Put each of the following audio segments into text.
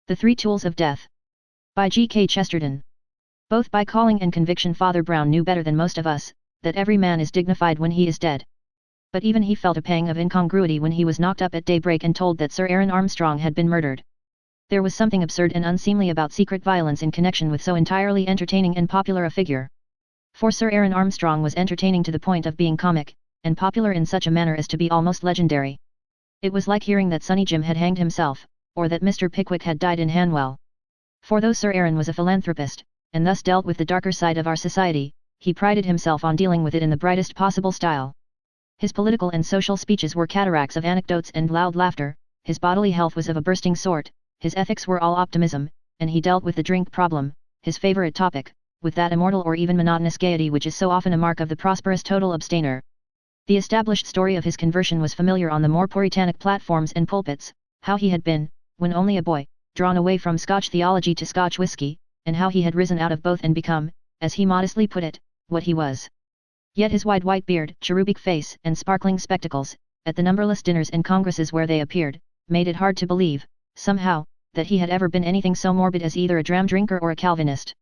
The Three Tools of Death. By G.K. Chesterton. Both by calling and conviction Father Brown knew better than most of us, that every man is dignified when he is dead. But even he felt a pang of incongruity when he was knocked up at daybreak and told that Sir Aaron Armstrong had been murdered. There was something absurd and unseemly about secret violence in connection with so entirely entertaining and popular a figure. For Sir Aaron Armstrong was entertaining to the point of being comic, and popular in such a manner as to be almost legendary. It was like hearing that Sonny Jim had hanged himself, or that Mr. Pickwick had died in Hanwell. For though Sir Aaron was a philanthropist, and thus dealt with the darker side of our society, he prided himself on dealing with it in the brightest possible style. His political and social speeches were cataracts of anecdotes and loud laughter, his bodily health was of a bursting sort, his ethics were all optimism, and he dealt with the drink problem, his favourite topic, with that immortal or even monotonous gaiety which is so often a mark of the prosperous total abstainer. The established story of his conversion was familiar on the more puritanic platforms and pulpits, how he had been, when only a boy, drawn away from Scotch theology to Scotch whiskey, and how he had risen out of both and become, as he modestly put it, what he was. Yet his wide white beard, cherubic face, and sparkling spectacles, at the numberless dinners and congresses where they appeared, made it hard to believe, somehow, that he had ever been anything so morbid as either a dram drinker or a Calvinist.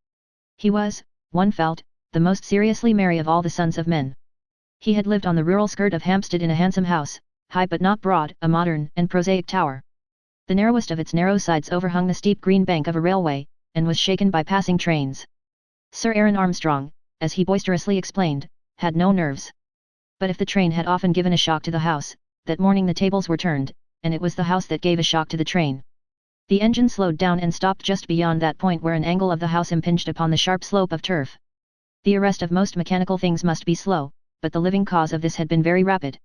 He was, one felt, the most seriously merry of all the sons of men. He had lived on the rural skirt of Hampstead in a handsome house, high but not broad, a modern and prosaic tower. The narrowest of its narrow sides overhung the steep green bank of a railway, and was shaken by passing trains. Sir Aaron Armstrong, as he boisterously explained, had no nerves. But if the train had often given a shock to the house, that morning the tables were turned, and it was the house that gave a shock to the train. The engine slowed down and stopped just beyond that point where an angle of the house impinged upon the sharp slope of turf. The arrest of most mechanical things must be slow, but the living cause of this had been very rapid.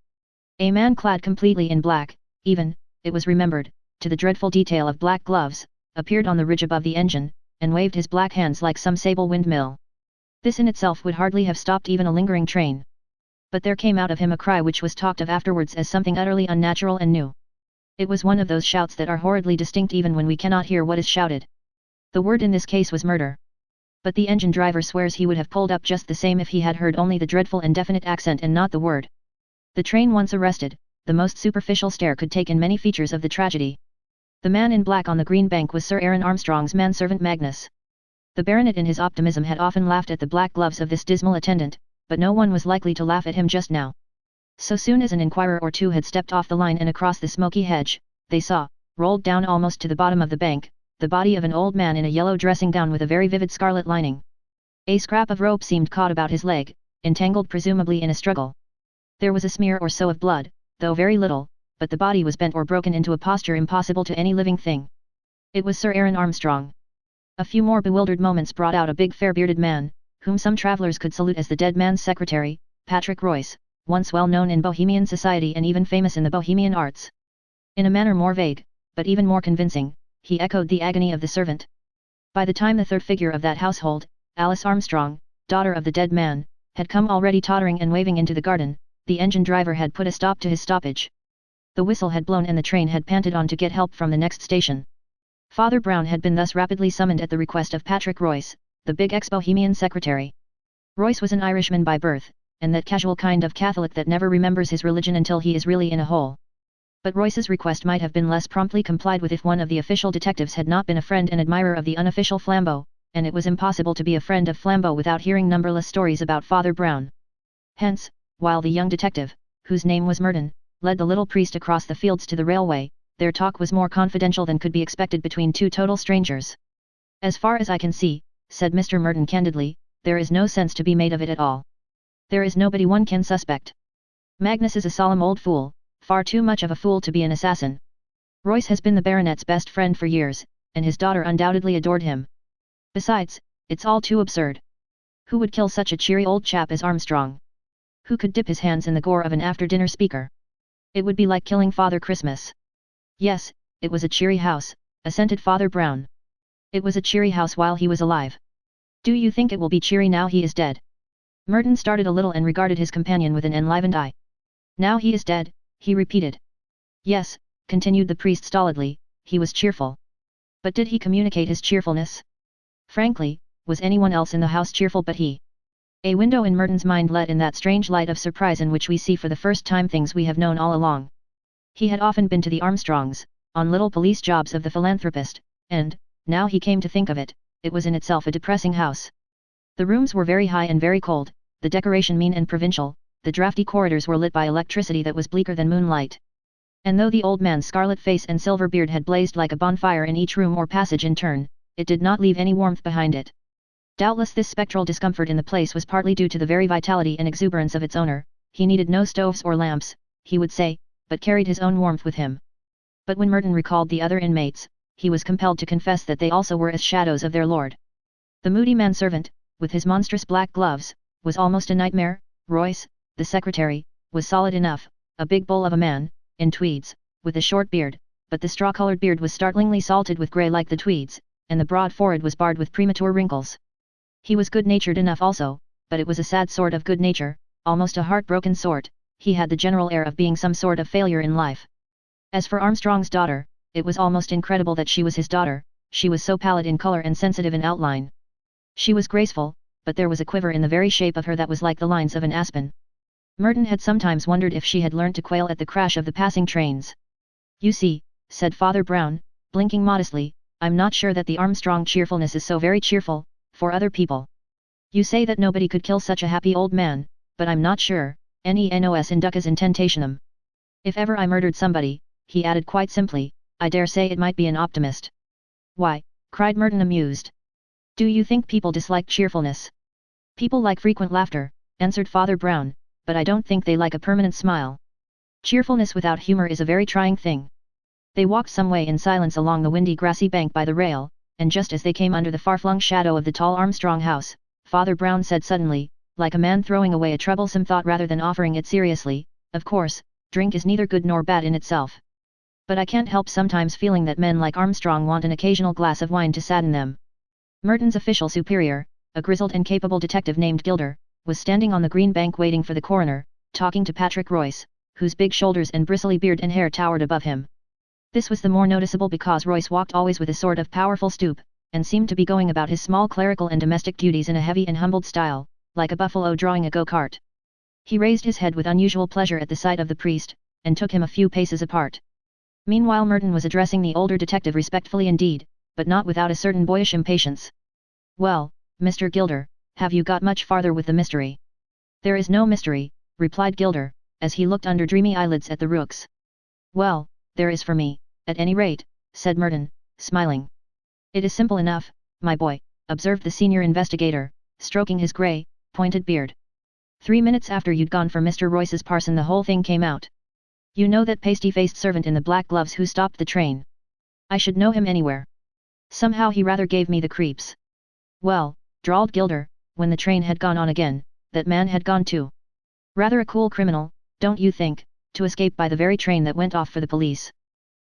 A man clad completely in black, even, it was remembered, to the dreadful detail of black gloves, appeared on the ridge above the engine, and waved his black hands like some sable windmill. This in itself would hardly have stopped even a lingering train. But there came out of him a cry which was talked of afterwards as something utterly unnatural and new. It was one of those shouts that are horridly distinct even when we cannot hear what is shouted. The word in this case was murder. But the engine driver swears he would have pulled up just the same if he had heard only the dreadful and definite accent and not the word. The train once arrested, the most superficial stare could take in many features of the tragedy. The man in black on the green bank was Sir Aaron Armstrong's manservant Magnus. The baronet in his optimism had often laughed at the black gloves of this dismal attendant, but no one was likely to laugh at him just now. So soon as an inquirer or two had stepped off the line and across the smoky hedge, they saw, rolled down almost to the bottom of the bank, the body of an old man in a yellow dressing gown with a very vivid scarlet lining. A scrap of rope seemed caught about his leg, entangled presumably in a struggle. There was a smear or so of blood, though very little, but the body was bent or broken into a posture impossible to any living thing. It was Sir Aaron Armstrong. A few more bewildered moments brought out a big fair-bearded man, whom some travellers could salute as the dead man's secretary, Patrick Royce, once well known in Bohemian society and even famous in the Bohemian arts. In a manner more vague, but even more convincing, he echoed the agony of the servant. By the time the third figure of that household, Alice Armstrong, daughter of the dead man, had come already tottering and waving into the garden, the engine driver had put a stop to his stoppage. The whistle had blown and the train had panted on to get help from the next station. Father Brown had been thus rapidly summoned at the request of Patrick Royce, the big ex-Bohemian secretary. Royce was an Irishman by birth, and that casual kind of Catholic that never remembers his religion until he is really in a hole. But Royce's request might have been less promptly complied with if one of the official detectives had not been a friend and admirer of the unofficial Flambeau, and it was impossible to be a friend of Flambeau without hearing numberless stories about Father Brown. Hence, while the young detective, whose name was Merton, led the little priest across the fields to the railway, their talk was more confidential than could be expected between two total strangers. As far as I can see, said Mr. Merton candidly, there is no sense to be made of it at all. There is nobody one can suspect. Magnus is a solemn old fool, far too much of a fool to be an assassin. Royce has been the baronet's best friend for years, and his daughter undoubtedly adored him. Besides, it's all too absurd. Who would kill such a cheery old chap as Armstrong? Who could dip his hands in the gore of an after-dinner speaker? It would be like killing Father Christmas. Yes, it was a cheery house, assented Father Brown. It was a cheery house while he was alive. Do you think it will be cheery now he is dead? Merton started a little and regarded his companion with an enlivened eye. Now he is dead, he repeated. Yes, continued the priest stolidly, he was cheerful. But did he communicate his cheerfulness? Frankly, was anyone else in the house cheerful but he? A window in Merton's mind let in that strange light of surprise in which we see for the first time things we have known all along. He had often been to the Armstrongs, on little police jobs of the philanthropist, and, now he came to think of it, it was in itself a depressing house. The rooms were very high and very cold, the decoration mean and provincial, the drafty corridors were lit by electricity that was bleaker than moonlight. And though the old man's scarlet face and silver beard had blazed like a bonfire in each room or passage in turn, it did not leave any warmth behind it. Doubtless this spectral discomfort in the place was partly due to the very vitality and exuberance of its owner. He needed no stoves or lamps, he would say, but carried his own warmth with him. But when Merton recalled the other inmates, he was compelled to confess that they also were as shadows of their lord. The moody manservant, with his monstrous black gloves, was almost a nightmare. Royce, the secretary, was solid enough, a big bull of a man, in tweeds, with a short beard, but the straw-colored beard was startlingly salted with grey like the tweeds, and the broad forehead was barred with premature wrinkles. He was good-natured enough also, but it was a sad sort of good nature, almost a heartbroken sort. He had the general air of being some sort of failure in life. As for Armstrong's daughter, it was almost incredible that she was his daughter. She was so pallid in color and sensitive in outline. She was graceful, but there was a quiver in the very shape of her that was like the lines of an aspen. Merton had sometimes wondered if she had learnt to quail at the crash of the passing trains. "You see," said Father Brown, blinking modestly, "I'm not sure that the Armstrong cheerfulness is so very cheerful, for other people. You say that nobody could kill such a happy old man, but I'm not sure, nos inducas in tentationem. If ever I murdered somebody," he added quite simply, "I dare say it might be an optimist." "Why?" cried Merton amused. "Do you think people dislike cheerfulness?" "People like frequent laughter," answered Father Brown, "but I don't think they like a permanent smile. Cheerfulness without humor is a very trying thing." They walked some way in silence along the windy grassy bank by the rail, and just as they came under the far-flung shadow of the tall Armstrong house, Father Brown said suddenly, like a man throwing away a troublesome thought rather than offering it seriously, "Of course, drink is neither good nor bad in itself. But I can't help sometimes feeling that men like Armstrong want an occasional glass of wine to sadden them." Merton's official superior, a grizzled and capable detective named Gilder, was standing on the green bank waiting for the coroner, talking to Patrick Royce, whose big shoulders and bristly beard and hair towered above him. This was the more noticeable because Royce walked always with a sort of powerful stoop, and seemed to be going about his small clerical and domestic duties in a heavy and humbled style, like a buffalo drawing a go-cart. He raised his head with unusual pleasure at the sight of the priest, and took him a few paces apart. Meanwhile Merton was addressing the older detective respectfully indeed, but not without a certain boyish impatience. "Well, Mr. Gilder, have you got much farther with the mystery?" "There is no mystery," replied Gilder, as he looked under dreamy eyelids at the rooks. "Well, there is for me, at any rate," said Merton, smiling. "It is simple enough, my boy," observed the senior investigator, stroking his grey, pointed beard. "3 minutes after you'd gone for Mr. Royce's parson the whole thing came out. You know that pasty-faced servant in the black gloves who stopped the train? I should know him anywhere. Somehow he rather gave me the creeps." "Well," drawled Gilder, when the train had gone on again, "that man had gone too. Rather a cool criminal, don't you think, to escape by the very train that went off for the police?"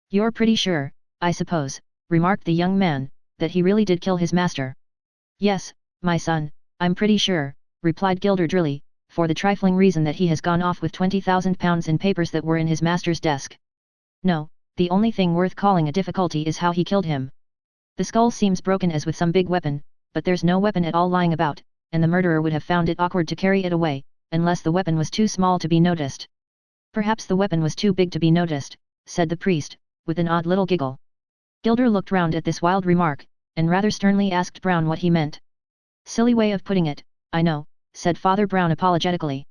"You're pretty sure, I suppose," remarked the young man, "that he really did kill his master?" "Yes, my son, I'm pretty sure," replied Gilder drily, "for the trifling reason that he has gone off with £20,000 in papers that were in his master's desk. No, the only thing worth calling a difficulty is how he killed him. The skull seems broken as with some big weapon, but there's no weapon at all lying about, and the murderer would have found it awkward to carry it away, unless the weapon was too small to be noticed." "Perhaps the weapon was too big to be noticed," said the priest, with an odd little giggle. Gilder looked round at this wild remark, and rather sternly asked Brown what he meant. "Silly way of putting it, I know," said Father Brown apologetically.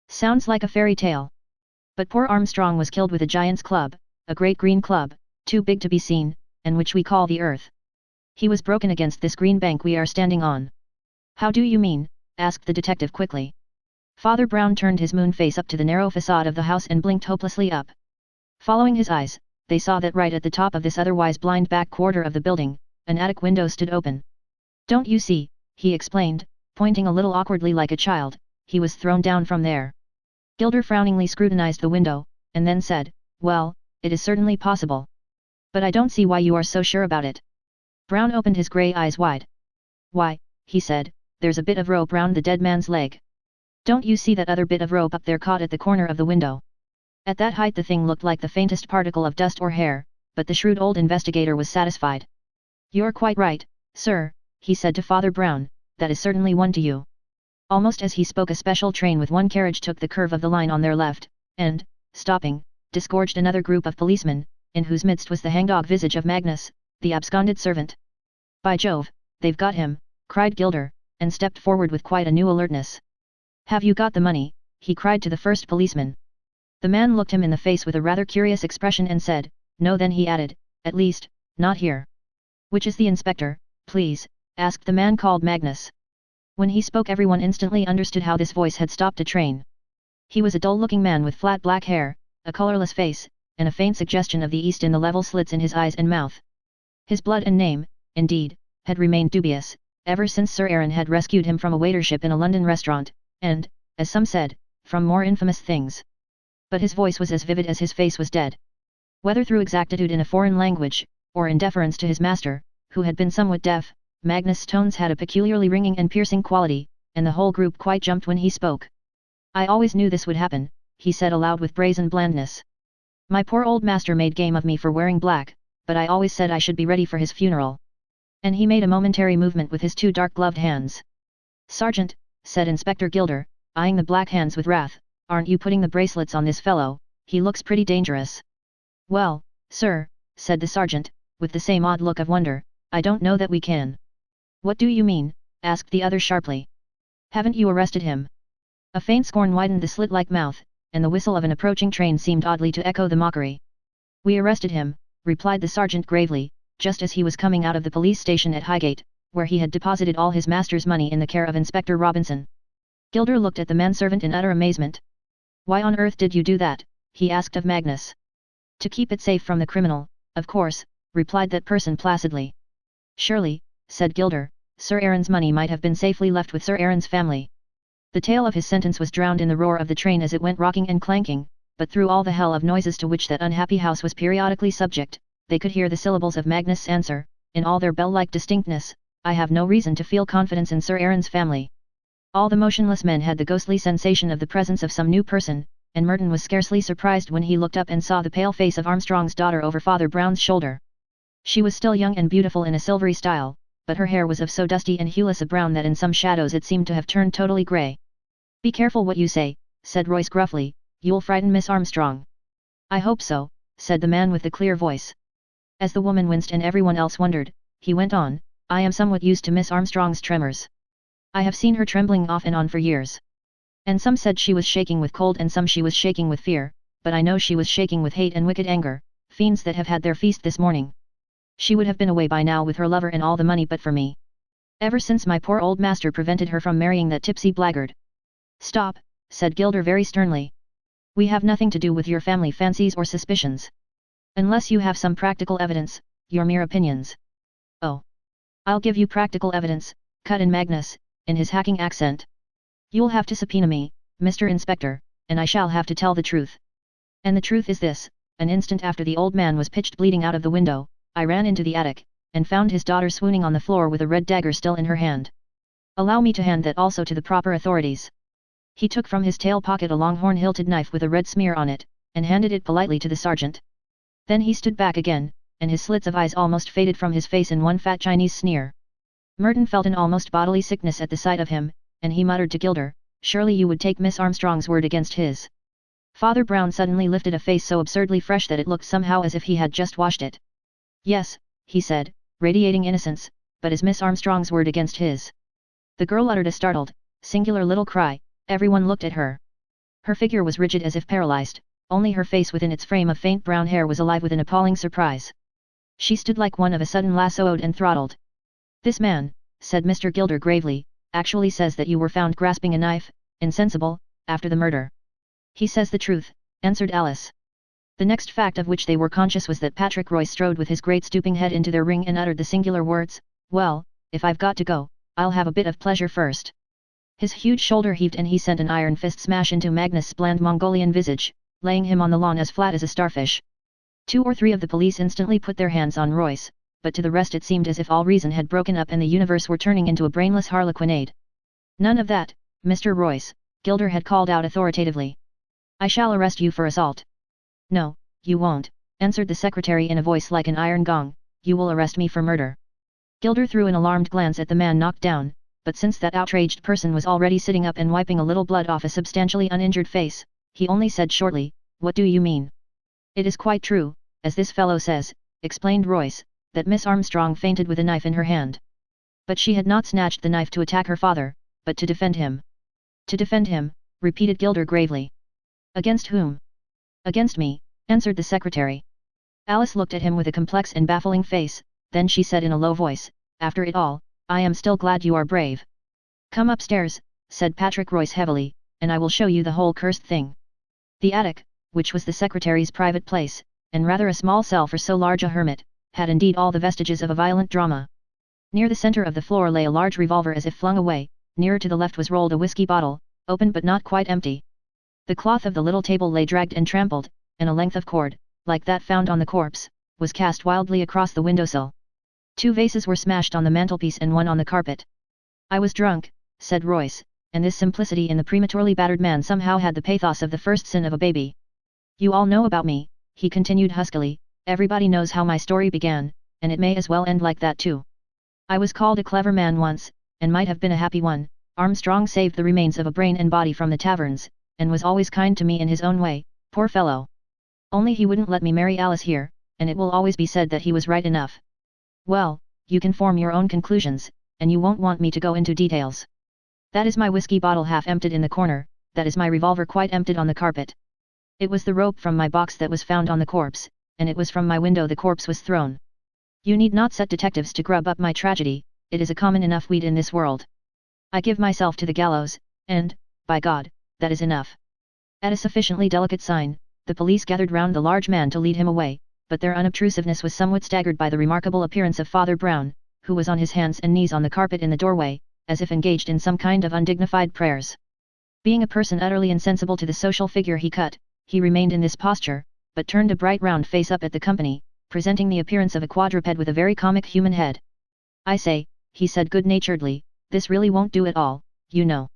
"Sounds like a fairy tale. But poor Armstrong was killed with a giant's club, a great green club, too big to be seen, and which we call the earth. He was broken against this green bank we are standing on." "How do you mean?" asked the detective quickly. Father Brown turned his moon face up to the narrow facade of the house and blinked hopelessly up. Following his eyes, they saw that right at the top of this otherwise blind back quarter of the building, an attic window stood open. "Don't you see," he explained, pointing a little awkwardly like a child, "he was thrown down from there." Gilder frowningly scrutinized the window, and then said, "Well, it is certainly possible. But I don't see why you are so sure about it." Brown opened his grey eyes wide. "Why," he said, "there's a bit of rope round the dead man's leg. Don't you see that other bit of rope up there caught at the corner of the window? At that height the thing looked like the faintest particle of dust or hair, but the shrewd old investigator was satisfied. "You're quite right, sir," he said to Father Brown, "that is certainly one to you." Almost as he spoke a special train with one carriage took the curve of the line on their left, and, stopping, disgorged another group of policemen, in whose midst was the hangdog visage of Magnus, the absconded servant. By Jove, they've got him, cried Gilder, and stepped forward with quite a new alertness. Have you got the money? He cried to the first policeman. The man looked him in the face with a rather curious expression and said, no. Then he added, at least, not here. Which is the inspector, please? Asked the man called Magnus. When he spoke everyone instantly understood how this voice had stopped a train. He was a dull-looking man with flat black hair, a colourless face, and a faint suggestion of the East in the level slits in his eyes and mouth. His blood and name, indeed, had remained dubious, ever since Sir Aaron had rescued him from a waitership in a London restaurant, and, as some said, from more infamous things. But his voice was as vivid as his face was dead. Whether through exactitude in a foreign language, or in deference to his master, who had been somewhat deaf, Magnus' tones had a peculiarly ringing and piercing quality, and the whole group quite jumped when he spoke. I always knew this would happen, he said aloud with brazen blandness. My poor old master made game of me for wearing black, but I always said I should be ready for his funeral. And he made a momentary movement with his two dark-gloved hands. Sergeant, said Inspector Gilder, eyeing the black hands with wrath, aren't you putting the bracelets on this fellow? He looks pretty dangerous. Well, sir, said the sergeant, with the same odd look of wonder, I don't know that we can. What do you mean? Asked the other sharply. Haven't you arrested him? A faint scorn widened the slit-like mouth, and the whistle of an approaching train seemed oddly to echo the mockery. We arrested him, replied the sergeant gravely, just as he was coming out of the police station at Highgate, where he had deposited all his master's money in the care of Inspector Robinson. Gilder looked at the manservant in utter amazement. Why on earth did you do that? He asked of Magnus. To keep it safe from the criminal, of course, replied that person placidly. Surely, said Gilder, Sir Aaron's money might have been safely left with Sir Aaron's family. The tail of his sentence was drowned in the roar of the train as it went rocking and clanking, but through all the hell of noises to which that unhappy house was periodically subject, they could hear the syllables of Magnus' answer, in all their bell-like distinctness, I have no reason to feel confidence in Sir Aaron's family. All the motionless men had the ghostly sensation of the presence of some new person, and Merton was scarcely surprised when he looked up and saw the pale face of Armstrong's daughter over Father Brown's shoulder. She was still young and beautiful in a silvery style, but her hair was of so dusty and hueless a brown that in some shadows it seemed to have turned totally grey. Be careful what you say, said Royce gruffly, you'll frighten Miss Armstrong. I hope so, said the man with the clear voice. As the woman winced and everyone else wondered, he went on, I am somewhat used to Miss Armstrong's tremors. I have seen her trembling off and on for years. And some said she was shaking with cold and some she was shaking with fear, but I know she was shaking with hate and wicked anger, fiends that have had their feast this morning. She would have been away by now with her lover and all the money but for me. Ever since my poor old master prevented her from marrying that tipsy blackguard. Stop, said Gilder very sternly. We have nothing to do with your family fancies or suspicions. Unless you have some practical evidence, your mere opinions. Oh. I'll give you practical evidence, cut in Magnus, in his hacking accent. You'll have to subpoena me, Mr. Inspector, and I shall have to tell the truth. And the truth is this, an instant after the old man was pitched bleeding out of the window, I ran into the attic, and found his daughter swooning on the floor with a red dagger still in her hand. Allow me to hand that also to the proper authorities. He took from his tail pocket a long horn-hilted knife with a red smear on it, and handed it politely to the sergeant. Then he stood back again, and his slits of eyes almost faded from his face in one fat Chinese sneer. Merton felt an almost bodily sickness at the sight of him, and he muttered to Gilder, surely you would take Miss Armstrong's word against his. Father Brown suddenly lifted a face so absurdly fresh that it looked somehow as if he had just washed it. Yes, he said, radiating innocence, but is Miss Armstrong's word against his? The girl uttered a startled, singular little cry, everyone looked at her. Her figure was rigid as if paralyzed, only her face within its frame of faint brown hair was alive with an appalling surprise. She stood like one of a sudden lassoed and throttled. This man, said Mr. Gilder gravely, actually says that you were found grasping a knife, insensible, after the murder. He says the truth, answered Alice. The next fact of which they were conscious was that Patrick Royce strode with his great stooping head into their ring and uttered the singular words, well, if I've got to go, I'll have a bit of pleasure first. His huge shoulder heaved and he sent an iron fist smash into Magnus' bland Mongolian visage, laying him on the lawn as flat as a starfish. 2 or 3 of the police instantly put their hands on Royce, but to the rest it seemed as if all reason had broken up and the universe were turning into a brainless harlequinade. None of that, Mr. Royce, Gilder had called out authoritatively. I shall arrest you for assault. No, you won't, answered the secretary in a voice like an iron gong, you will arrest me for murder. Gilder threw an alarmed glance at the man knocked down, but since that outraged person was already sitting up and wiping a little blood off a substantially uninjured face, he only said shortly, what do you mean? It is quite true, as this fellow says, explained Royce, that Miss Armstrong fainted with a knife in her hand. But she had not snatched the knife to attack her father, but to defend him. To defend him, repeated Gilder gravely. Against whom? Against me, answered the secretary. Alice looked at him with a complex and baffling face, then she said in a low voice, after it all, I am still glad you are brave. Come upstairs, said Patrick Royce heavily, and I will show you the whole cursed thing. The attic, which was the secretary's private place, and rather a small cell for so large a hermit, had indeed all the vestiges of a violent drama. Near the center of the floor lay a large revolver as if flung away, nearer to the left was rolled a whiskey bottle, open but not quite empty. The cloth of the little table lay dragged and trampled, and a length of cord, like that found on the corpse, was cast wildly across the windowsill. 2 vases were smashed on the mantelpiece and 1 on the carpet. I was drunk, said Royce, and this simplicity in the prematurely battered man somehow had the pathos of the first sin of a baby. You all know about me, he continued huskily, everybody knows how my story began, and it may as well end like that too. I was called a clever man once, and might have been a happy one. Armstrong saved the remains of a brain and body from the taverns, and was always kind to me in his own way, poor fellow. Only he wouldn't let me marry Alice here, and it will always be said that he was right enough. Well, you can form your own conclusions, and you won't want me to go into details. That is my whiskey bottle half emptied in the corner, that is my revolver quite emptied on the carpet. It was the rope from my box that was found on the corpse, and it was from my window the corpse was thrown. You need not set detectives to grub up my tragedy, it is a common enough weed in this world. I give myself to the gallows, and, by God, that is enough. At a sufficiently delicate sign, the police gathered round the large man to lead him away, but their unobtrusiveness was somewhat staggered by the remarkable appearance of Father Brown, who was on his hands and knees on the carpet in the doorway, as if engaged in some kind of undignified prayers. Being a person utterly insensible to the social figure he cut, he remained in this posture, but turned a bright round face up at the company, presenting the appearance of a quadruped with a very comic human head. I say, he said good-naturedly, this really won't do at all, you know.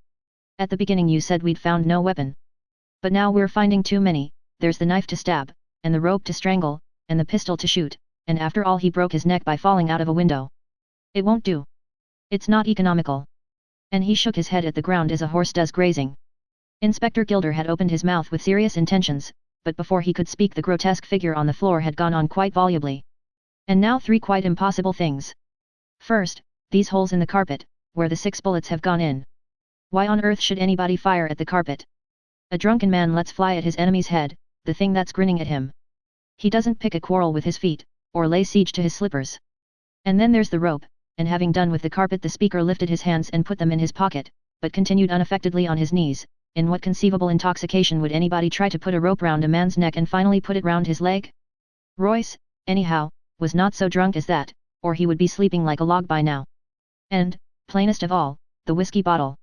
At the beginning you said we'd found no weapon. But now we're finding too many, there's the knife to stab, and the rope to strangle, and the pistol to shoot, and after all he broke his neck by falling out of a window. It won't do. It's not economical. And he shook his head at the ground as a horse does grazing. Inspector Gilder had opened his mouth with serious intentions, but before he could speak the grotesque figure on the floor had gone on quite volubly. And now 3 quite impossible things. First, these holes in the carpet, where the 6 bullets have gone in. Why on earth should anybody fire at the carpet? A drunken man lets fly at his enemy's head, the thing that's grinning at him. He doesn't pick a quarrel with his feet, or lay siege to his slippers. And then there's the rope, and having done with the carpet the speaker lifted his hands and put them in his pocket, but continued unaffectedly on his knees. In what conceivable intoxication would anybody try to put a rope round a man's neck and finally put it round his leg? Royce, anyhow, was not so drunk as that, or he would be sleeping like a log by now. And, plainest of all, the whiskey bottle.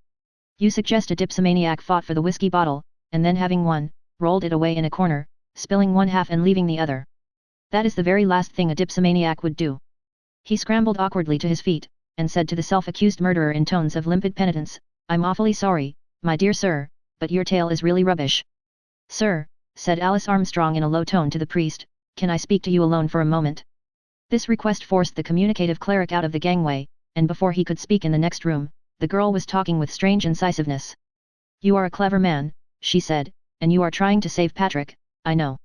You suggest a dipsomaniac fought for the whiskey bottle, and then having won, rolled it away in a corner, spilling one half and leaving the other. That is the very last thing a dipsomaniac would do. He scrambled awkwardly to his feet, and said to the self-accused murderer in tones of limpid penitence, I'm awfully sorry, my dear sir, but your tale is really rubbish. Sir, said Alice Armstrong in a low tone to the priest, can I speak to you alone for a moment? This request forced the communicative cleric out of the gangway, and before he could speak in the next room, the girl was talking with strange incisiveness. You are a clever man, she said, and you are trying to save Patrick, I know.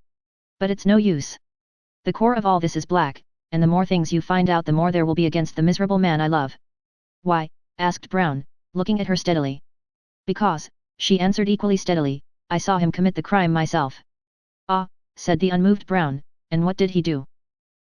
But it's no use. The core of all this is black, and the more things you find out the more there will be against the miserable man I love. Why? Asked Brown, looking at her steadily. Because, she answered equally steadily, I saw him commit the crime myself. Ah, said the unmoved Brown, and what did he do?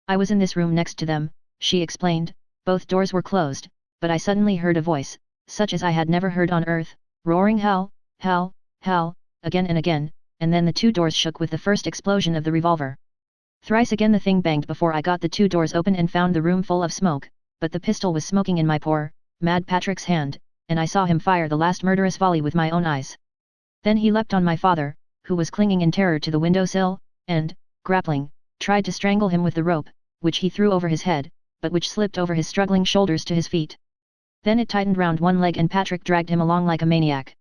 I was in this room next to them, she explained, both doors were closed, but I suddenly heard a voice, such as I had never heard on earth, roaring hell, hell, hell, again and again, and then the 2 doors shook with the first explosion of the revolver. Thrice again the thing banged before I got the 2 doors open and found the room full of smoke, but the pistol was smoking in my poor, mad Patrick's hand, and I saw him fire the last murderous volley with my own eyes. Then he leapt on my father, who was clinging in terror to the windowsill, and, grappling, tried to strangle him with the rope, which he threw over his head, but which slipped over his struggling shoulders to his feet. Then it tightened round one leg and Patrick dragged him along like a maniac.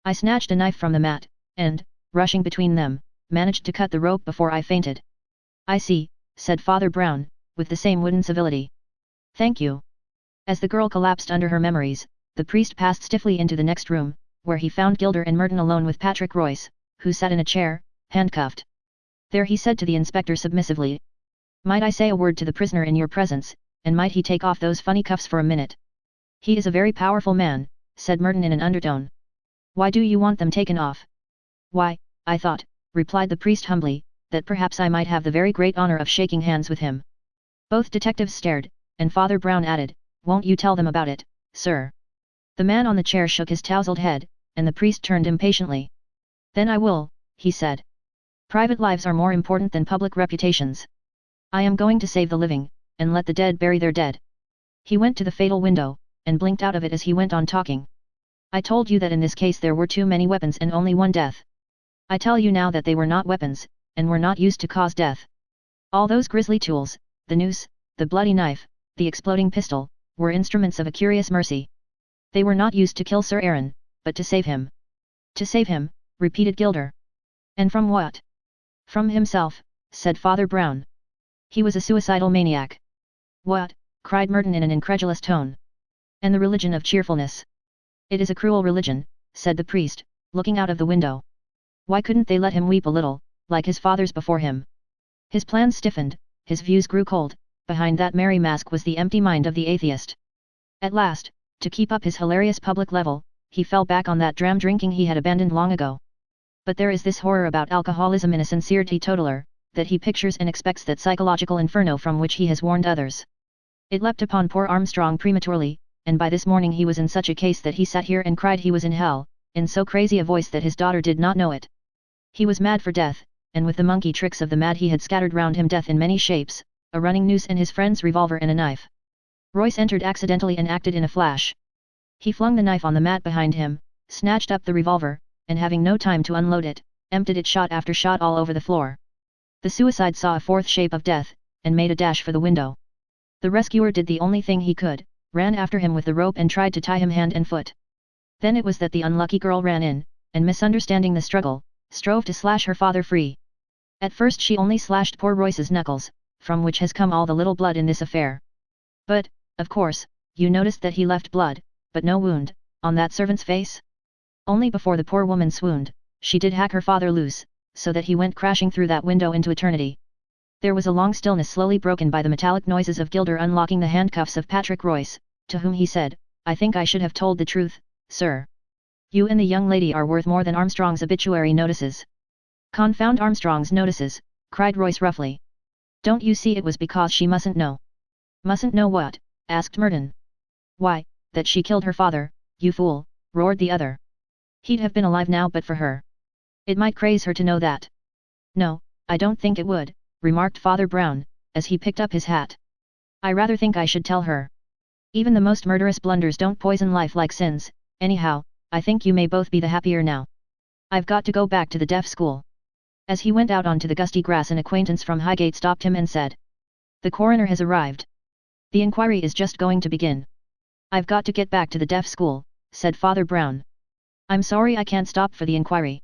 I snatched a knife from the mat, and, rushing between them, managed to cut the rope before I fainted. I see, said Father Brown, with the same wooden civility. Thank you. As the girl collapsed under her memories, the priest passed stiffly into the next room, where he found Gilder and Merton alone with Patrick Royce, who sat in a chair, handcuffed. There he said to the inspector submissively. Might I say a word to the prisoner in your presence, and might he take off those funny cuffs for a minute? He is a very powerful man, said Merton in an undertone. Why do you want them taken off? Why, I thought, replied the priest humbly, that perhaps I might have the very great honor of shaking hands with him. Both detectives stared, and Father Brown added, won't you tell them about it, sir? The man on the chair shook his tousled head, and the priest turned impatiently. Then I will, he said. Private lives are more important than public reputations. I am going to save the living, and let the dead bury their dead. He went to the fatal window, and blinked out of it as he went on talking. I told you that in this case there were too many weapons and only one death. I tell you now that they were not weapons, and were not used to cause death. All those grisly tools, the noose, the bloody knife, the exploding pistol, were instruments of a curious mercy. They were not used to kill Sir Aaron, but to save him. To save him, repeated Gilder. And from what? From himself, said Father Brown. He was a suicidal maniac. What? Cried Merton in an incredulous tone. And the religion of cheerfulness. It is a cruel religion, said the priest, looking out of the window. Why couldn't they let him weep a little, like his fathers before him? His plans stiffened, his views grew cold, behind that merry mask was the empty mind of the atheist. At last, to keep up his hilarious public level, he fell back on that dram drinking he had abandoned long ago. But there is this horror about alcoholism in a sincere teetotaler, that he pictures and expects that psychological inferno from which he has warned others. It leapt upon poor Armstrong prematurely, and by this morning he was in such a case that he sat here and cried he was in hell, in so crazy a voice that his daughter did not know it. He was mad for death, and with the monkey tricks of the mad he had scattered round him death in many shapes, a running noose and his friend's revolver and a knife. Royce entered accidentally and acted in a flash. He flung the knife on the mat behind him, snatched up the revolver, and having no time to unload it, emptied it shot after shot all over the floor. The suicide saw a fourth shape of death, and made a dash for the window. The rescuer did the only thing he could, ran after him with the rope and tried to tie him hand and foot. Then it was that the unlucky girl ran in, and misunderstanding the struggle, strove to slash her father free. At first she only slashed poor Royce's knuckles, from which has come all the little blood in this affair. But, of course, you noticed that he left blood, but no wound, on that servant's face? Only before the poor woman swooned, she did hack her father loose, so that he went crashing through that window into eternity. There was a long stillness slowly broken by the metallic noises of Gilder unlocking the handcuffs of Patrick Royce, to whom he said, I think I should have told the truth, sir. You and the young lady are worth more than Armstrong's obituary notices. Confound Armstrong's notices, cried Royce roughly. Don't you see it was because she mustn't know? Mustn't know what? Asked Merton. Why, that she killed her father, you fool, roared the other. He'd have been alive now but for her. It might craze her to know that. No, I don't think it would, remarked Father Brown, as he picked up his hat. I rather think I should tell her. Even the most murderous blunders don't poison life like sins, anyhow, I think you may both be the happier now. I've got to go back to the deaf school. As he went out onto the gusty grass an acquaintance from Highgate stopped him and said. The coroner has arrived. The inquiry is just going to begin. I've got to get back to the deaf school, said Father Brown. I'm sorry I can't stop for the inquiry.